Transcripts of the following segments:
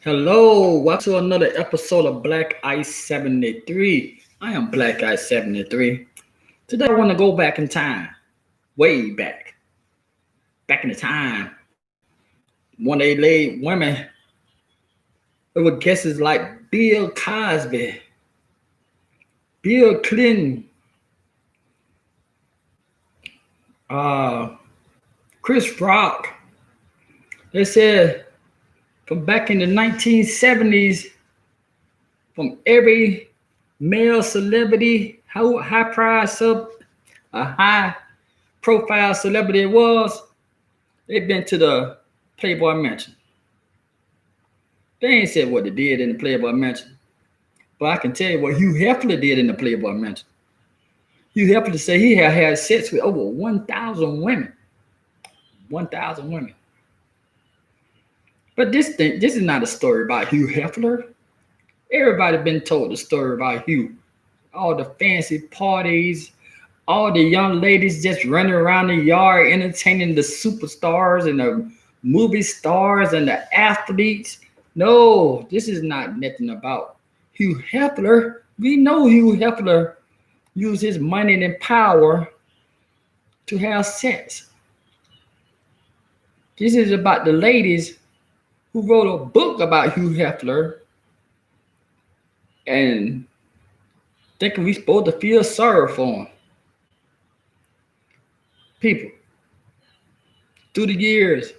Hello, welcome to another episode of Black Ice 73. I am Black Ice 73. Today I want to go back in time, way back in the time when they laid women. It were guesses like Bill Cosby, Bill Clinton, uh, Chris Rock. They said from back in the 1970s, from every male celebrity, how high price up, a high profile celebrity it was, they've been to the Playboy Mansion. They ain't said what they did in the Playboy Mansion, but I can tell you what Hugh Hefner did in the Playboy Mansion. Hugh Hefner said he had sex with over 1,000 women. 1,000 women. But this is not a story about Hugh Hefner. Everybody been told the story about Hugh. All the fancy parties, all the young ladies just running around the yard entertaining the superstars and the movie stars and the athletes. No, this is not nothing about Hugh Hefner. We know Hugh Hefner used his money and power to have sex. This is about the ladies who wrote a book about Hugh Hefner and thinking we supposed to feel sorry for him. People, through the years,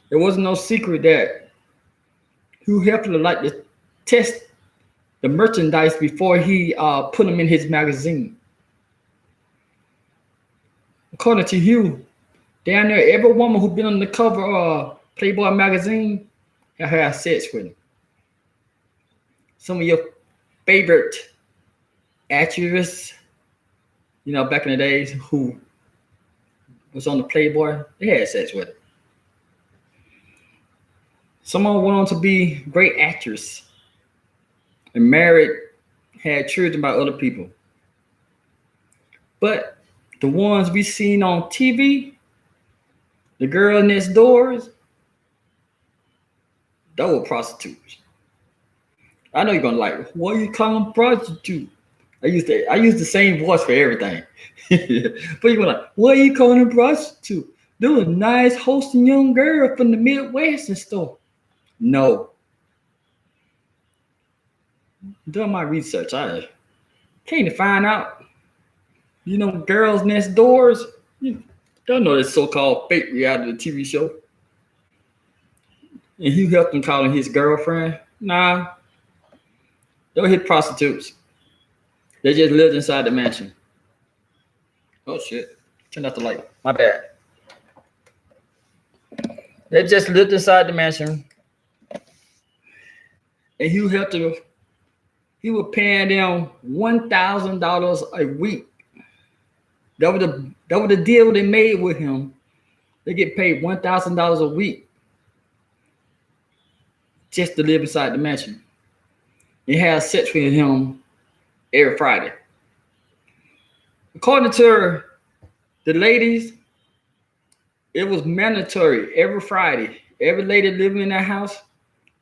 it wasn't no secret that Hugh Hefner liked to test the merchandise before he put them in his magazine. According to Hugh, down there, every woman who been on the cover of Playboy magazine have had sex with him. Some of your favorite actresses, back in the days who was on the Playboy, they had sex with him. Some of them went on to be great actors and married, had children by other people. But the ones we seen on TV, the girl next doors, those were prostitutes. I know you're gonna like, what you call them prostitute? I use the same voice for everything. But you're like, what are you calling a prostitute? They're a nice, wholesome young girl from the Midwest and stuff. No. Doing my research, I came to find out, girls next doors, don't know this so-called fake reality TV show. And Hugh Hefner calling his girlfriend. Nah, they were his prostitutes. They just lived inside the mansion. Oh shit. Turn off the light. My bad. They just lived inside the mansion. And Hugh Hefner, he was paying them $1,000 a week. That was the deal they made with him. They get paid $1,000 a week just to live inside the mansion. And have sex with him every Friday. According to the ladies, it was mandatory every Friday. Every lady living in that house,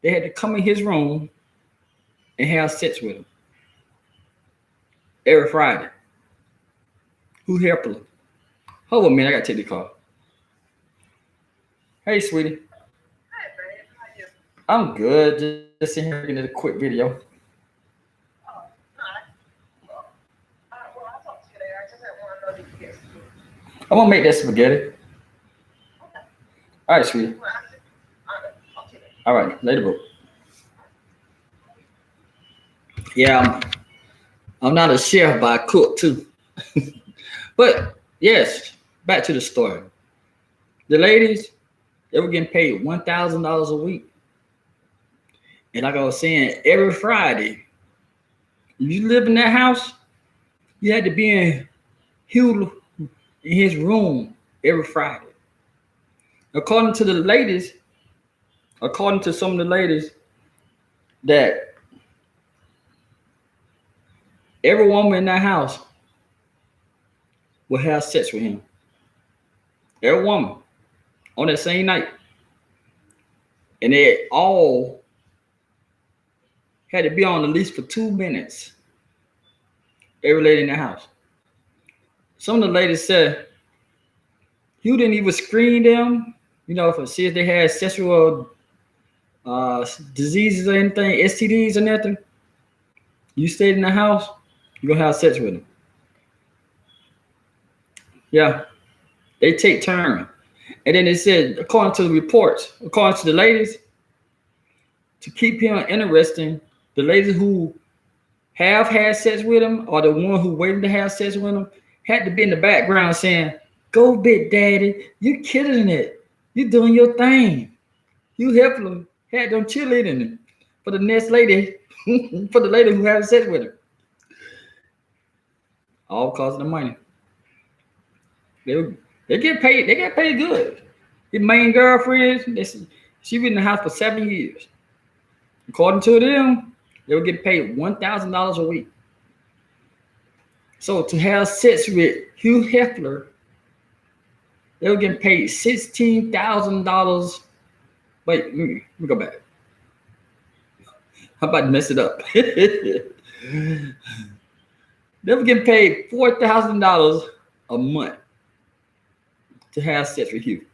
they had to come in his room and have sex with him. Every Friday. Who helped him? Hold on a minute, I gotta take the call. Hey, sweetie. Hi, babe. How you? I'm good. Just sitting here making a quick video. Oh, hi. Well, I'll talk to you later. I just have one other to get to you. I'm gonna make that spaghetti. Okay. All right, sweetie. Well, all right. Talk to you later. All right, later, bro. Yeah, I'm not a chef, but I cook too. But yes, back to the story. The ladies, they were getting paid $1,000 a week. And like I was saying, every Friday, if you live in that house, you had to be in his room every Friday. According to some of the ladies, that every woman in that house will have sex with him. Every woman on that same night. And they all had to be on the leash for 2 minutes. Every lady in the house. Some of the ladies said you didn't even screen them, for see if they had sexual diseases or anything, STDs or nothing. You stayed in the house, you're gonna have sex with them. Yeah, they take turn. And then they said, according to the reports, according to the ladies, to keep him interesting, the ladies who have had sex with him or the one who waiting to have sex with him had to be in the background saying, "Go big daddy, you killing it. You doing your thing." Hugh Hefner had them cheerleading for the next lady, for the lady who had sex with him. All because of the money. They get paid. They get paid good. His main girlfriend, she been in the house for 7 years. According to them, they would get paid $1,000 a week. So to have sex with Hugh Hefner, they were getting paid $16,000. Wait, let me go back. How about to mess it up? They were getting paid $4,000 a month to have sex with Hugh.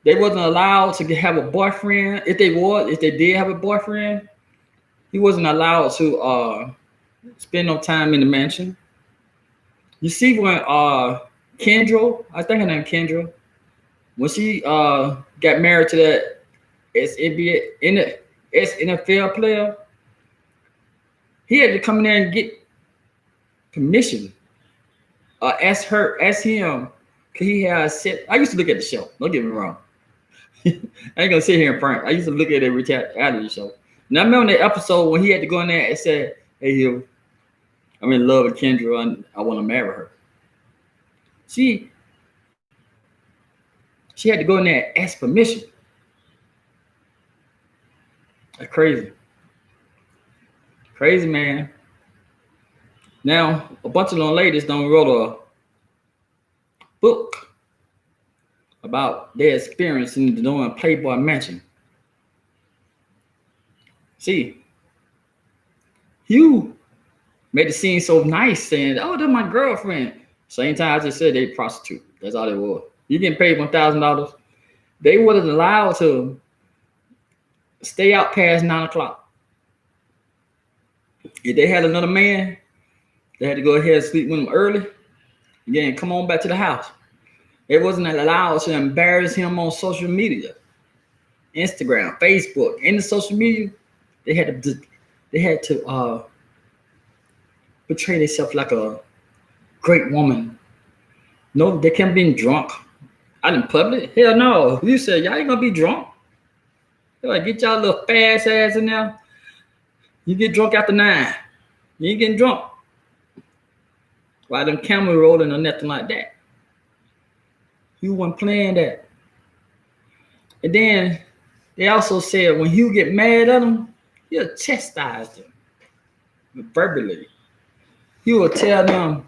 They wasn't allowed to have a boyfriend. If they did have a boyfriend, he wasn't allowed to spend no time in the mansion. You see when Kendra, I think her name Kendra, when she got married to that NFL player, he had to come in there and get permission. Ask him, could he have sex? I used to look at the show. Don't get me wrong. I ain't gonna sit here and prank. I used to look at every reality show. Now I remember that episode when he had to go in there and say, "Hey, Hugh, I'm in love with Kendra and I want to marry her." She had to go in there and ask permission. That's crazy. Crazy, man. Now, a bunch of them ladies done wrote a book about their experience in doing Playboy Mansion. See, Hugh made it seem so nice, saying, "Oh, that's my girlfriend." Same time I just said they prostitute. That's all they were. You getting paid $1,000. They wasn't allowed to stay out past 9:00. If they had another man, they had to go ahead and sleep with him early. Again, come on back to the house. It wasn't allowed to embarrass him on social media, Instagram, Facebook, any social media. They had to portray themselves like a great woman. No, they can't be drunk out in public. Hell no. You said y'all ain't gonna be drunk. They're like, get y'all little fast ass in there. You get drunk after 9. You ain't getting drunk. Why them camera rolling or nothing like that? You wasn't playing that. And then they also said when Hugh get mad at them, he'll chastise them verbally. He will tell them,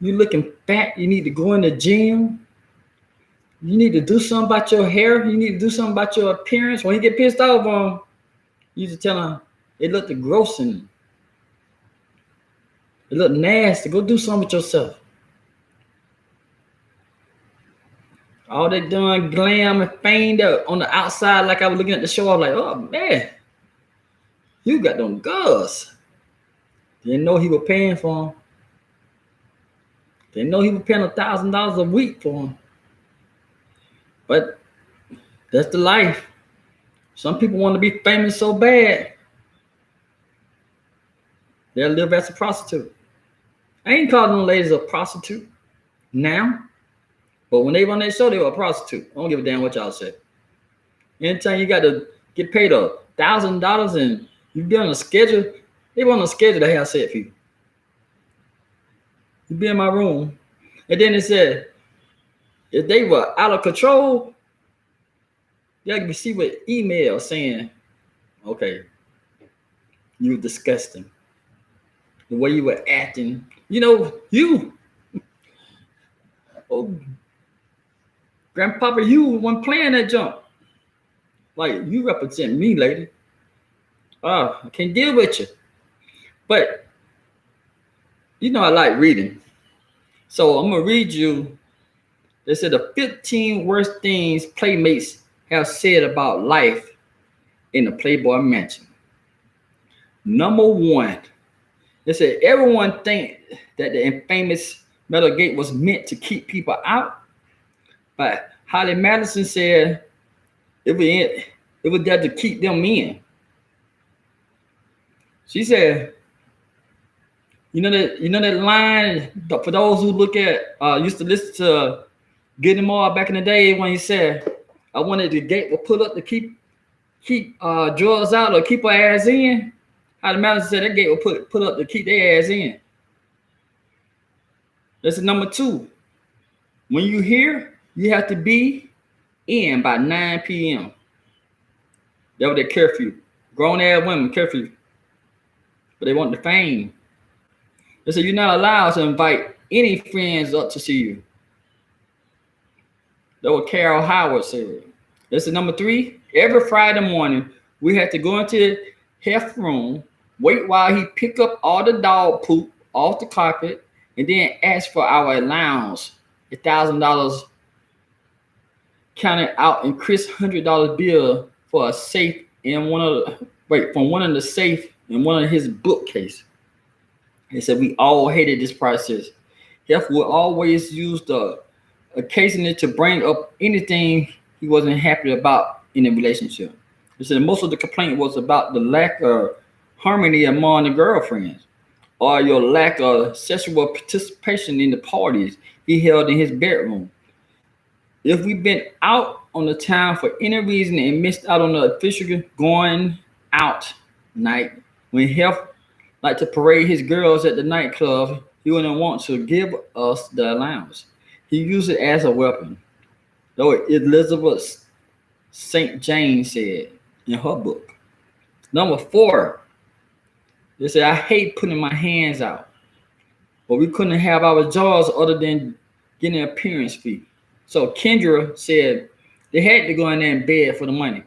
"You looking fat, you need to go in the gym. You need to do something about your hair. You need to do something about your appearance." When he get pissed off on them, you just tell them, "It looked gross in them. It looked nasty. Go do something with yourself." All they doing glam and feigned on the outside, like I was looking at the show. I was like, "Oh man, you got them guts." Didn't know he was paying for them. Didn't know he was paying $1,000 a week for them. But that's the life. Some people want to be famous so bad, they'll live as a prostitute. I ain't calling them ladies a prostitute now. But when they run that show, they were a prostitute. I don't give a damn what y'all say. Anytime you got to get paid $1,000 and you be on a schedule, they want on a schedule to have sex people. You be in my room. And then it said, if they were out of control, y'all can receive an email saying, "Okay, you were disgusting. The way you were acting, you. Oh, Grandpapa, you wasn't playing that jump. Like, you represent me, lady. Oh, I can't deal with you. But you know I like reading. So I'm gonna read you. They said the 15 worst things playmates have said about life in the Playboy Mansion. Number one, they said everyone think that the infamous metal gate was meant to keep people out, but Holly Madison said it was there to keep them in. She said, you know that line for those who look at used to listen to Get Him All back in the day when he said, "I wanted the gate will pull up to keep drugs out or keep her ass in." How the manager said that gate will put up to keep their ass in. That's number two. When you here, you have to be in by 9 p.m. That was their curfew. Grown ass women curfew, but they want the fame. They said you're not allowed to invite any friends up to see you. That what Carol Howard said. That's the number three. Every Friday morning, we had to go into the Hef room, wait while he pick up all the dog poop off the carpet, and then ask for our allowance, $1,000 counted out in Chris $100 bill for a safe in from one of the safe in one of his bookcase. He said we all hated this process. Hef would always use the occasionally to bring up anything he wasn't happy about in the relationship. He said most of the complaint was about the lack of harmony among the girlfriends or your lack of sexual participation in the parties he held in his bedroom. If we've been out on the town for any reason and missed out on the official going out night, when Hef liked to parade his girls at the nightclub, he wouldn't want to give us the allowance. He used it as a weapon, though Elizabeth St. James said in her book. Number four, they said, I hate putting my hands out, but we couldn't have our jobs other than getting an appearance fee. So Kendra said they had to go in there and beg for the money.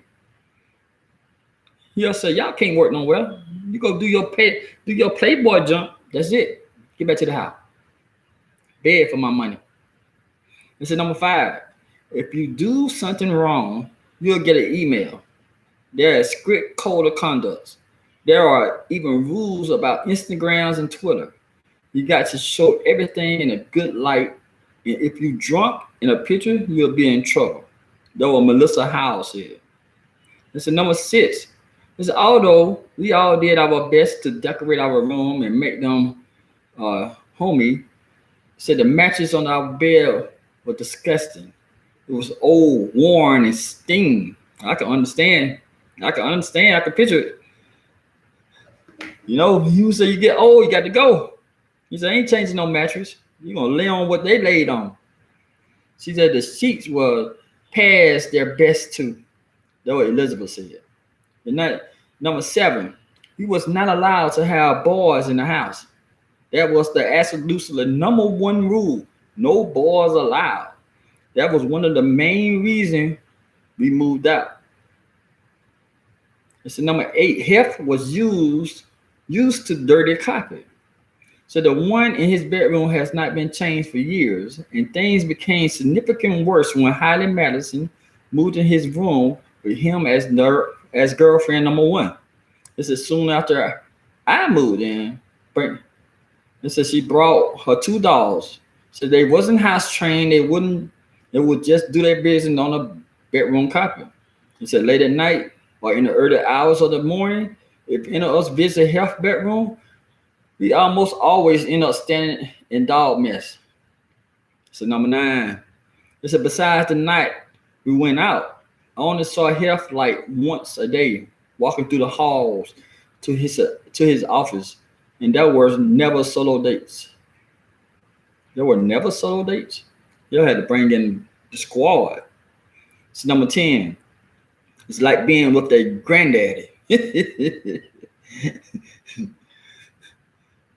He said, y'all can't work nowhere. You go do your Playboy jump. That's it. Get back to the house. Beg for my money. This is number five. If you do something wrong, you'll get an email. There is strict code of conduct. There are even rules about Instagrams and Twitter. You got to show everything in a good light. And if you drunk in a picture, you'll be in trouble. That's what Melissa Howell said. This is number six. This is although we all did our best to decorate our room and make them homey, said the mattress on our bed were disgusting. It was old, worn, and stinging. I can understand. I can picture it. You know, you say you get old, you got to go. He said, I ain't changing no mattress. You're going to lay on what they laid on. She said the sheets were past their best too. That's what Elizabeth said. And number seven, he was not allowed to have boys in the house. That was the absolutely number one rule. No boys allowed. That was one of the main reasons we moved out. It's number eight. Hef was used to dirty carpet. So the one in his bedroom has not been changed for years, and things became significantly worse when Holly Madison moved in his room with him as girlfriend number one. This is soon after I moved in. It says she brought her two dolls. So they wasn't house trained. They would just do their business on the bedroom carpet. He said late at night or in the early hours of the morning, if any of us visit Hef bedroom, we almost always end up standing in dog mess. So number nine. It said besides the night we went out, I only saw Hef like once a day, walking through the halls to his office, and there were never solo dates. There were never solo dates. You had to bring in the squad. It's number 10. It's like being with their granddaddy. It's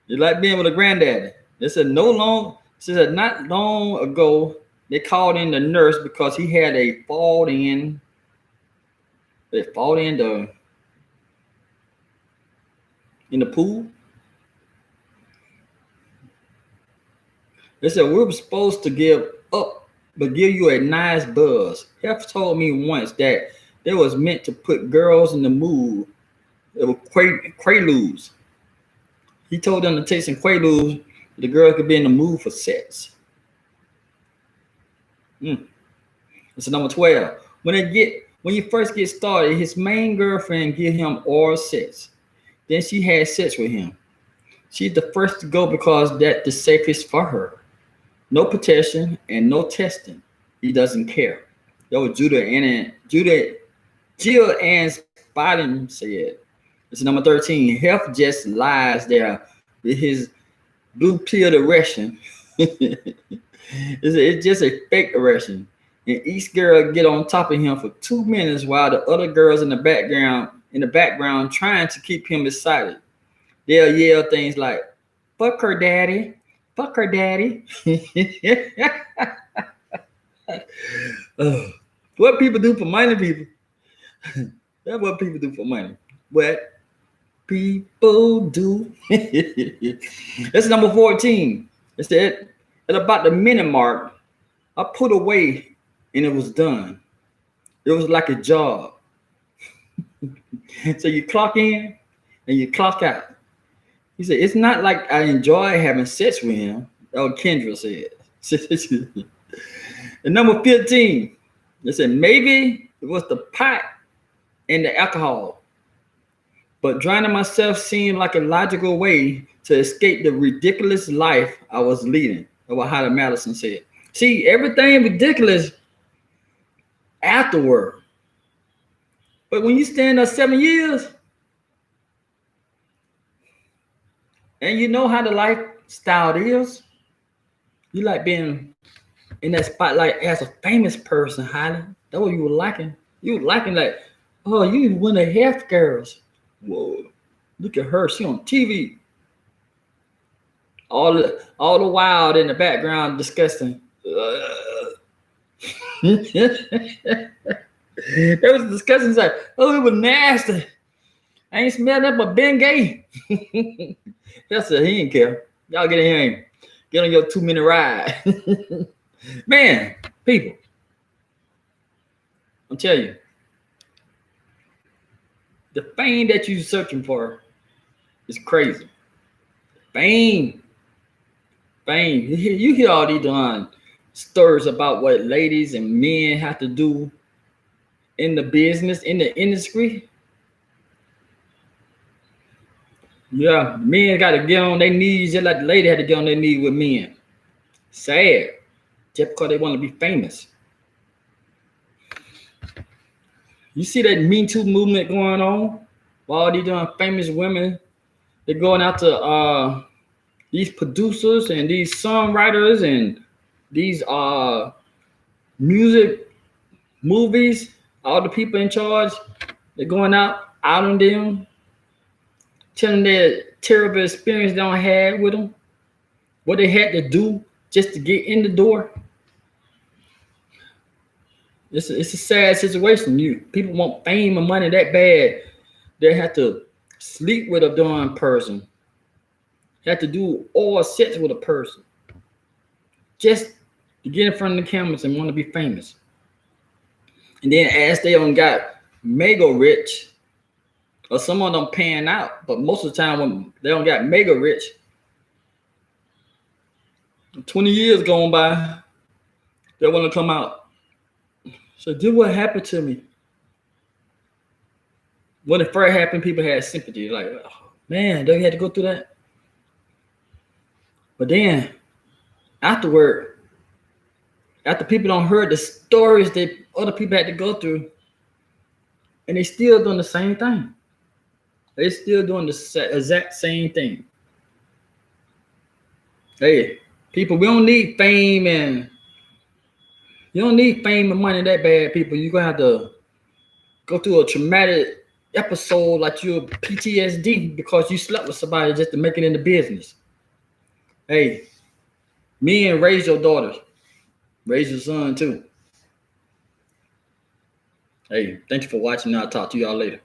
like being with a granddaddy. They said not long ago they called in the nurse because he had a fall in the in the pool. They said we were supposed to give up, but give you a nice buzz. Hef told me once that they was meant to put girls in the mood. It was quaaludes. He told them to take some quaaludes. The girl could be in the mood for sex. That's number 12. When you first get started, his main girlfriend give him oral sex. Then she had sex with him. She's the first to go because that's the safest for her. No protection and no testing. He doesn't care. That was Jill Ann Spotting said. It's number 13. Hef just lies there with his blue pill erection. It's just a fake erection. And each girl get on top of him for 2 minutes while the other girls in the background trying to keep him excited. They'll yell things like, fuck her daddy. Fuck her daddy. What people do for money, people. That's what people do for money. What people do. That's number 14. It said at about the minute mark, I put away and it was done. It was like a job. So you clock in and you clock out. He said, it's not like I enjoy having sex with him. That's what Kendra said. And number 15, they said maybe it was the pot and the alcohol. But drowning myself seemed like a logical way to escape the ridiculous life I was leading. That's what Hyder Madison said. See, everything ridiculous afterward. But when you stand up 7 years, and you know how the lifestyle is, you like being in that spotlight as a famous person, Hyder. That's what you were liking. You were liking like, oh, you one of the Hef girls. Whoa, look at her. She on TV. All the while in the background discussing. There was discussions like, oh, it was nasty. I ain't smelled that but Ben Gay. That's it. He didn't care. Y'all get in here and get on your 2-minute ride. Man, people. I'll tell you. The fame that you're searching for is crazy. Fame. You hear all these stories about what ladies and men have to do in the business, in the industry. Yeah, men got to get on their knees just like the lady had to get on their knees with men. Sad. Just because they want to be famous. You see that Me Too movement going on? All these famous women, they're going out to these producers and these songwriters and these music movies, all the people in charge, they're going out on them, telling their terrible experience they don't have with them, what they had to do just to get in the door. It's a sad situation. People want fame and money that bad. They have to sleep with a darn person. Have to do all sex with a person. Just to get in front of the cameras and want to be famous. And then as they don't got mega rich, or some of them paying out, but most of the time when they don't got mega rich, 20 years going by, they want to come out. So do what happened to me. When it first happened, people had sympathy. Like, oh, man, they had to go through that. But then, afterward, after people don't heard the stories that other people had to go through, and they still doing the same thing. They still doing the exact same thing. Hey, people, we don't need fame and you don't need fame and money that bad, people. You're gonna have to go through a traumatic episode like you're PTSD because you slept with somebody just to make it in the business. Hey, men, raise your daughters. Raise your son too. Hey, thank you for watching. I'll talk to y'all later.